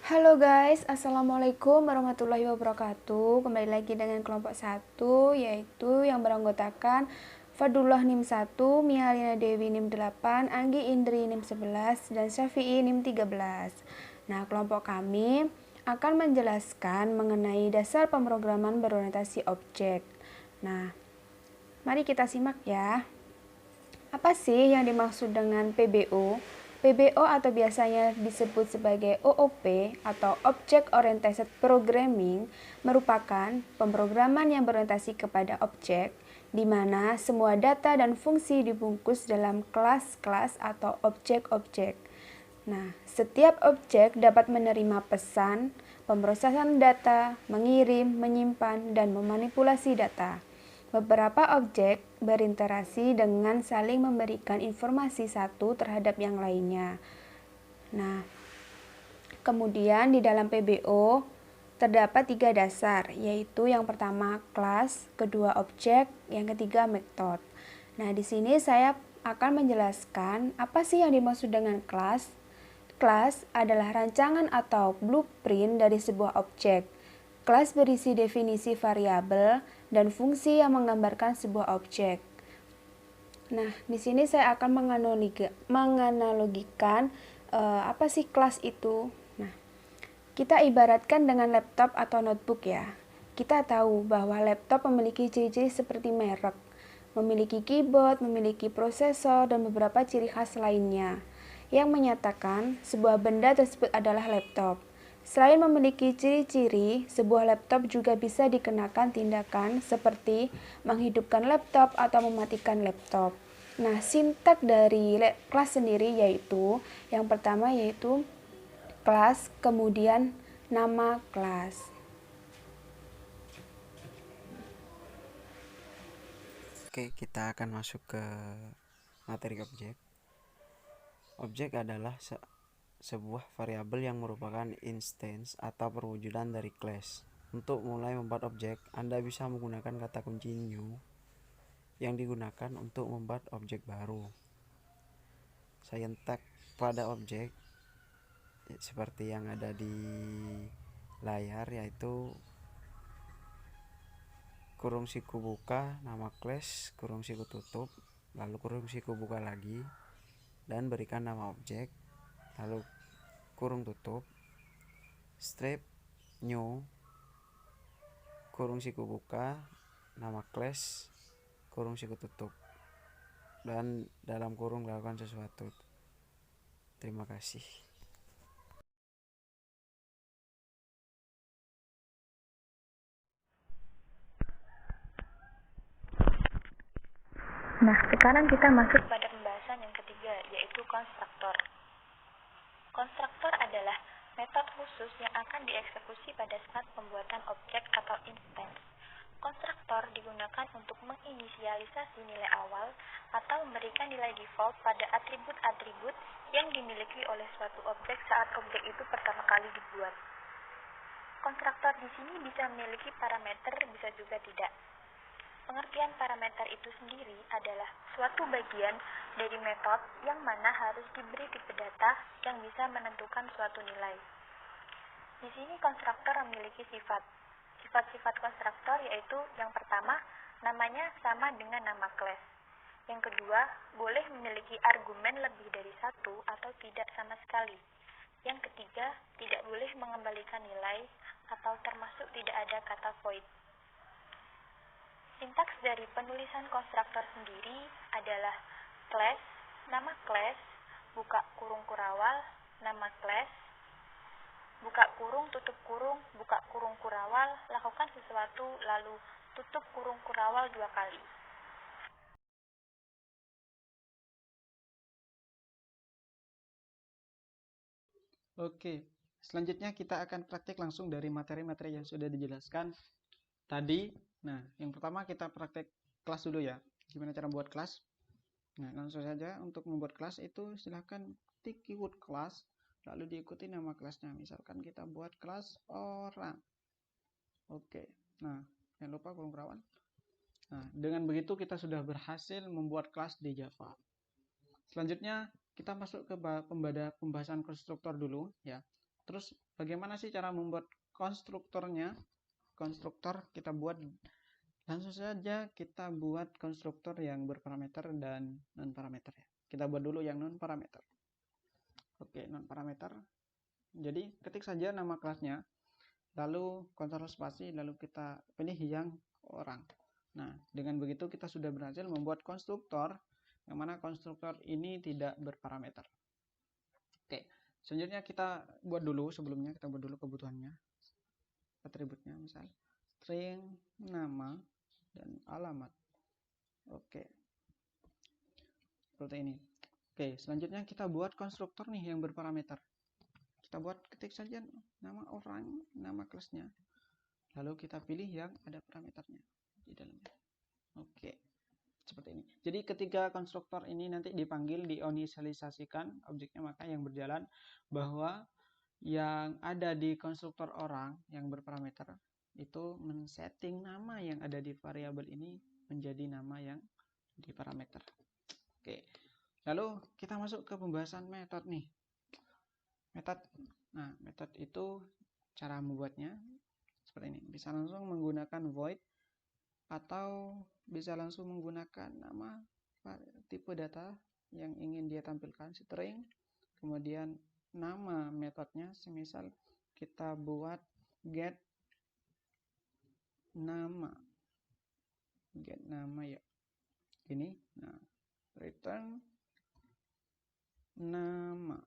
Halo guys, Assalamualaikum warahmatullahi wabarakatuh. Kembali lagi dengan kelompok 1, yaitu yang beranggotakan Fadullah NIM 1, Mialina Dewi NIM 8, Anggi Indri NIM 11, dan Syafi'i NIM 13. Nah, kelompok kami akan menjelaskan mengenai dasar pemrograman berorientasi objek. Nah, mari kita simak ya. Apa sih yang dimaksud dengan PBO? PBO atau biasanya disebut sebagai OOP atau Object Oriented Programming merupakan pemrograman yang berorientasi kepada objek di mana semua data dan fungsi dibungkus dalam kelas-kelas atau objek-objek. Nah, setiap objek dapat menerima pesan, pemrosesan data, mengirim, menyimpan, dan memanipulasi data. Beberapa objek berinteraksi dengan saling memberikan informasi satu terhadap yang lainnya. Nah, kemudian di dalam PBO terdapat 3 dasar, yaitu yang pertama kelas, kedua objek, yang ketiga metode. Nah, di sini saya akan menjelaskan apa sih yang dimaksud dengan kelas. Kelas adalah rancangan atau blueprint dari sebuah objek. Kelas berisi definisi variabel dan fungsi yang menggambarkan sebuah objek. Nah, di sini saya akan menganalogikan apa sih kelas itu. Nah, kita ibaratkan dengan laptop atau notebook ya. Kita tahu bahwa laptop memiliki ciri-ciri seperti merek, memiliki keyboard, memiliki prosesor, dan beberapa ciri khas lainnya yang menyatakan sebuah benda tersebut adalah laptop. Selain memiliki ciri-ciri, sebuah laptop juga bisa dikenakan tindakan seperti menghidupkan laptop atau mematikan laptop. Nah, sintak dari kelas sendiri yaitu yang pertama yaitu kelas, kemudian nama kelas. Oke, kita akan masuk ke materi objek. Objek adalah sebuah variabel yang merupakan instance atau perwujudan dari class. Untuk mulai membuat objek, Anda bisa menggunakan kata kunci new yang digunakan untuk membuat objek baru. Sintak pada objek seperti yang ada di layar, yaitu kurung siku buka nama class, kurung siku tutup, lalu kurung siku buka lagi, dan berikan nama objek, lalu kurung tutup, strip new, kurung siku buka, nama class, kurung siku tutup, dan dalam kurung lakukan sesuatu. Terima kasih. Nah, sekarang kita masuk pada pembahasan yang ketiga, yaitu konstruktor. Konstruktor adalah metode khusus yang akan dieksekusi pada saat pembuatan objek atau instance. Konstruktor digunakan untuk menginisialisasi nilai awal atau memberikan nilai default pada atribut-atribut yang dimiliki oleh suatu objek saat objek itu pertama kali dibuat. Konstruktor di sini bisa memiliki parameter, bisa juga tidak. Pengertian parameter itu sendiri adalah suatu bagian dari metode yang mana harus diberi tipe data yang bisa menentukan suatu nilai. Di sini konstruktor memiliki sifat. Sifat-sifat konstruktor yaitu yang pertama, namanya sama dengan nama kelas. Yang kedua, boleh memiliki argumen lebih dari satu atau tidak sama sekali. Yang ketiga, tidak boleh mengembalikan nilai atau termasuk tidak ada kata void. Sintaks dari penulisan konstruktor sendiri adalah class, nama class, buka kurung kurawal, nama class, buka kurung, tutup kurung, buka kurung kurawal, lakukan sesuatu, lalu tutup kurung kurawal 2 kali. Oke, selanjutnya kita akan praktik langsung dari materi-materi yang sudah dijelaskan tadi. Nah, yang pertama kita praktek kelas dulu ya. Gimana cara membuat kelas? Nah, langsung saja untuk membuat kelas itu silahkan ketik keyword kelas, lalu diikuti nama kelasnya. Misalkan kita buat kelas orang. Oke, nah jangan lupa kurung perawan. Nah, dengan begitu kita sudah berhasil membuat kelas di Java. Selanjutnya kita masuk ke pembahasan konstruktor dulu ya. Terus bagaimana sih cara membuat konstruktornya? Konstruktor kita buat langsung saja, kita buat konstruktor yang berparameter dan non parameter ya. Kita buat dulu yang non parameter. Oke, non parameter. Jadi ketik saja nama kelasnya, lalu kontrol spasi, lalu kita pilih yang orang. Nah, dengan begitu kita sudah berhasil membuat konstruktor yang mana konstruktor ini tidak berparameter. Oke, selanjutnya kita buat dulu, sebelumnya kita buat dulu kebutuhannya, atributnya, misal string nama dan alamat. Oke, seperti ini. Oke, selanjutnya kita buat konstruktor nih yang berparameter. Kita buat, ketik saja nama orang, nama kelasnya, lalu kita pilih yang ada parameternya di dalamnya. Oke, seperti ini. Jadi ketika konstruktor ini nanti dipanggil, diinisialisasikan objeknya, maka yang berjalan bahwa yang ada di konstruktor orang yang berparameter itu men-setting nama yang ada di variabel ini menjadi nama yang di parameter. Oke, lalu kita masuk ke pembahasan metode nih. Metode, nah metode itu cara membuatnya seperti ini. Bisa langsung menggunakan void atau bisa langsung menggunakan nama tipe data yang ingin dia tampilkan, string, kemudian nama metodenya, semisal kita buat get nama ya ini. Nah, return nama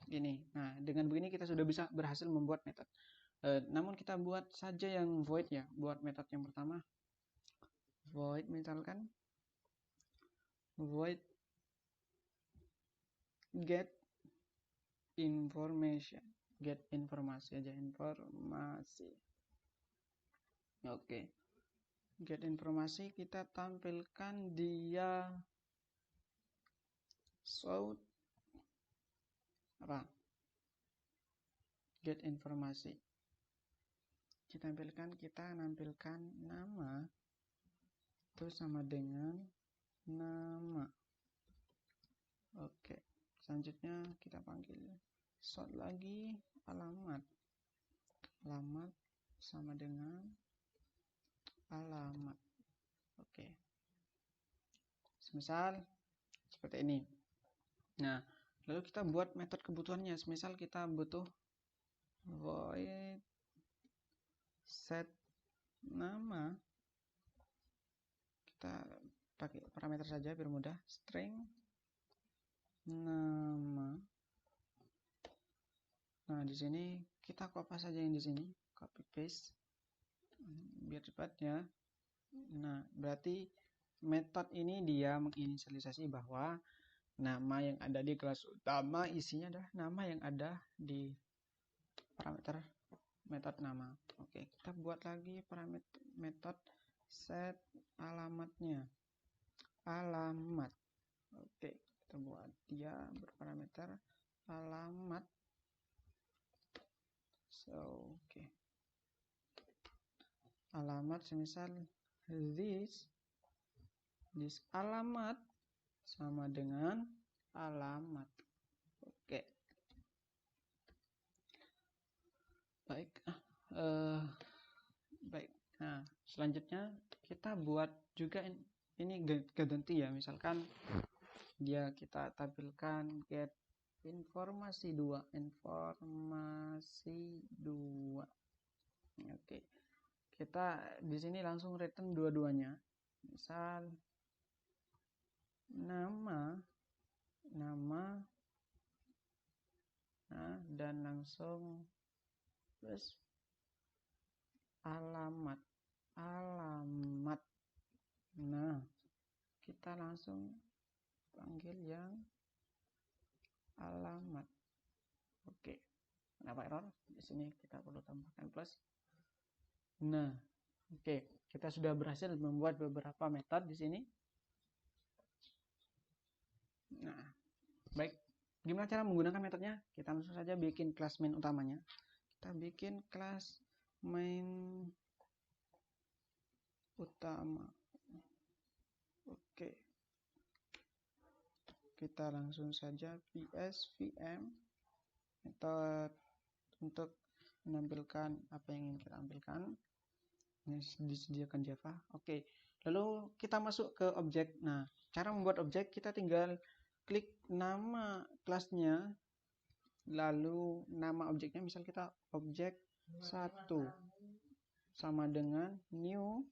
ini. Nah, dengan begini kita sudah bisa berhasil membuat metode. Namun kita buat saja yang void ya, buat metode yang pertama. Void, misalkan void get information, get informasi aja, informasi. Oke, get informasi, kita tampilkan dia show apa, get informasi, kita nampilkan nama itu sama dengan nama. Oke, selanjutnya kita panggil sort lagi alamat sama dengan alamat. Oke, semisal seperti ini. Nah, lalu kita buat metode kebutuhannya. Semisal kita butuh void set nama, kita pakai parameter saja biar mudah, string nama. Nah, di sini kita copy saja yang di sini, copy paste biar cepat ya. Nah, berarti metode ini dia menginisialisasi bahwa nama yang ada di kelas utama isinya adalah nama yang ada di parameter metode nama. Oke, kita buat lagi parameter metode set alamatnya, alamat. Oke, kita buat dia berparameter alamat. Oke, alamat semisal this alamat sama dengan alamat. Oke, baik. Baik. Nah, selanjutnya kita buat juga ini ganti ya. Misalkan dia kita tampilkan get informasi 2. Oke. Kita di sini langsung return dua-duanya. Misal nama nah, dan langsung terus alamat. Nah, kita langsung panggil yang alamat. Oke, kenapa error? Di sini kita perlu tambahkan plus. Nah, oke, kita sudah berhasil membuat beberapa metode di sini. Nah, baik. Gimana cara menggunakan metodenya? Kita langsung saja bikin kelas main utamanya. Kita bikin kelas main utama. Oke, kita langsung saja ps vm metode untuk menampilkan apa yang ingin kita tampilkan. Ini disediakan Java. Oke, lalu kita masuk ke objek. Nah, cara membuat objek kita tinggal klik nama kelasnya, lalu nama objeknya, misal kita objek 1 sama dengan new.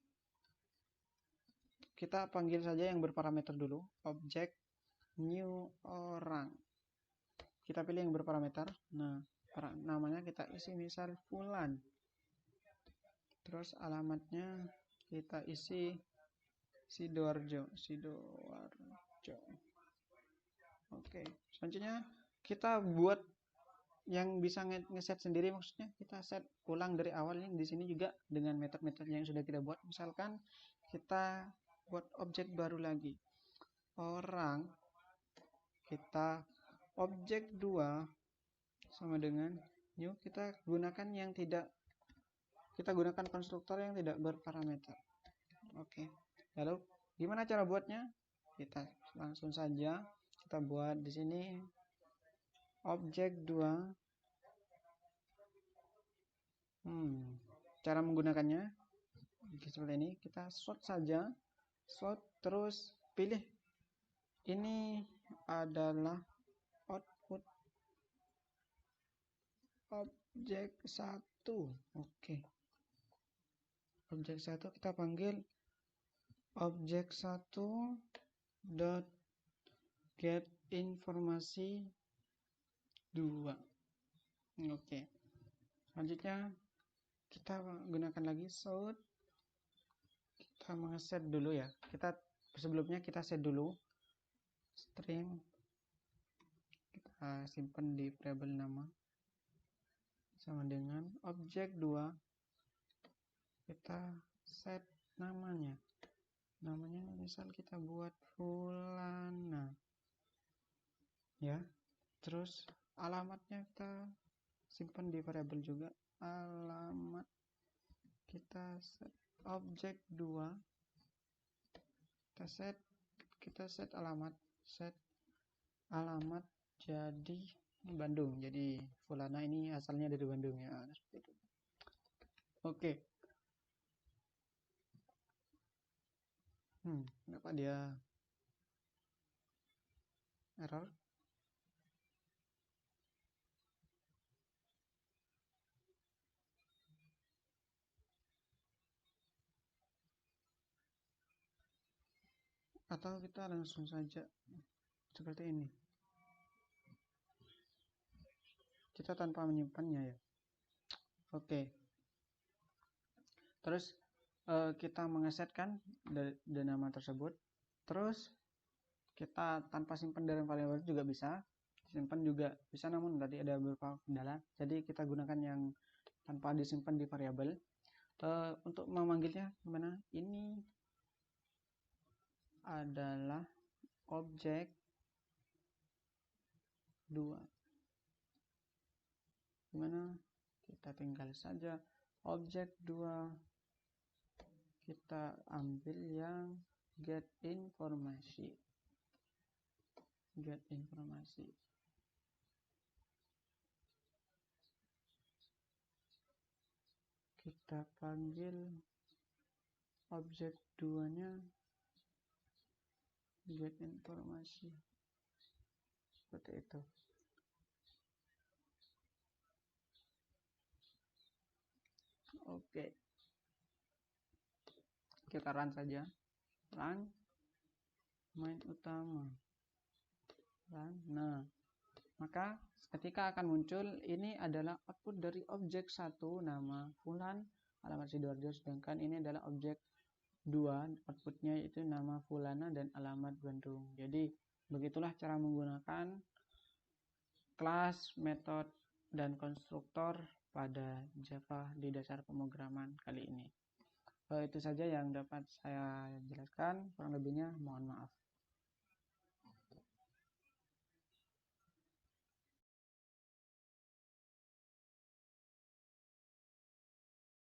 Kita panggil saja yang berparameter dulu, objek new orang. Kita pilih yang berparameter. Nah, namanya kita isi misal Fulan. Terus alamatnya kita isi Sidoarjo. Oke, selanjutnya kita buat yang bisa ngeset sendiri, maksudnya kita set ulang dari awal. Ini di sini juga dengan metode-metode yang sudah kita buat. Misalkan kita buat objek baru lagi, orang, kita objek 2 sama dengan new, kita gunakan konstruktor yang tidak berparameter. Oke, lalu gimana cara buatnya? Kita langsung saja kita buat di sini objek 2. Cara menggunakannya seperti ini. Kita sort saja, terus pilih ini adalah output objek 1. Oke, objek 1 kita panggil objek 1 dot get informasi 2. Oke, selanjutnya kita gunakan lagi sort. Kita mengeset dulu ya, sebelumnya kita set dulu string, kita simpan di variabel nama sama dengan objek 2. Kita set namanya misal kita buat Fulana ya. Terus alamatnya kita simpan di variabel juga, alamat. Kita set objek 2, kita set alamat jadi Bandung. Jadi Fulana ini asalnya dari Bandung ya, seperti itu. Oke. Kenapa dia error? Atau kita langsung saja seperti ini, kita tanpa menyimpannya ya. Oke, terus kita mengesetkan dari nama tersebut. Terus kita tanpa simpan dalam variabel juga bisa, simpan juga bisa, namun tadi ada beberapa kendala, jadi kita gunakan yang tanpa disimpan di variabel. Untuk memanggilnya gimana? Ini adalah objek 2. Gimana? Kita tinggal saja objek 2, kita ambil yang get informasi. Kita panggil objek 2 nya get informasi, seperti itu. Oke, kita run saja, run main utama, run. Nah, maka ketika akan muncul ini adalah output dari objek 1, nama Fulan, alamat Sidoarjo, sedangkan ini adalah objek 2, outputnya itu nama Fulana dan alamat Bandung. Jadi begitulah cara menggunakan kelas, metode, dan konstruktor pada Java di dasar pemrograman kali ini. Itu saja yang dapat saya jelaskan, kurang lebihnya mohon maaf.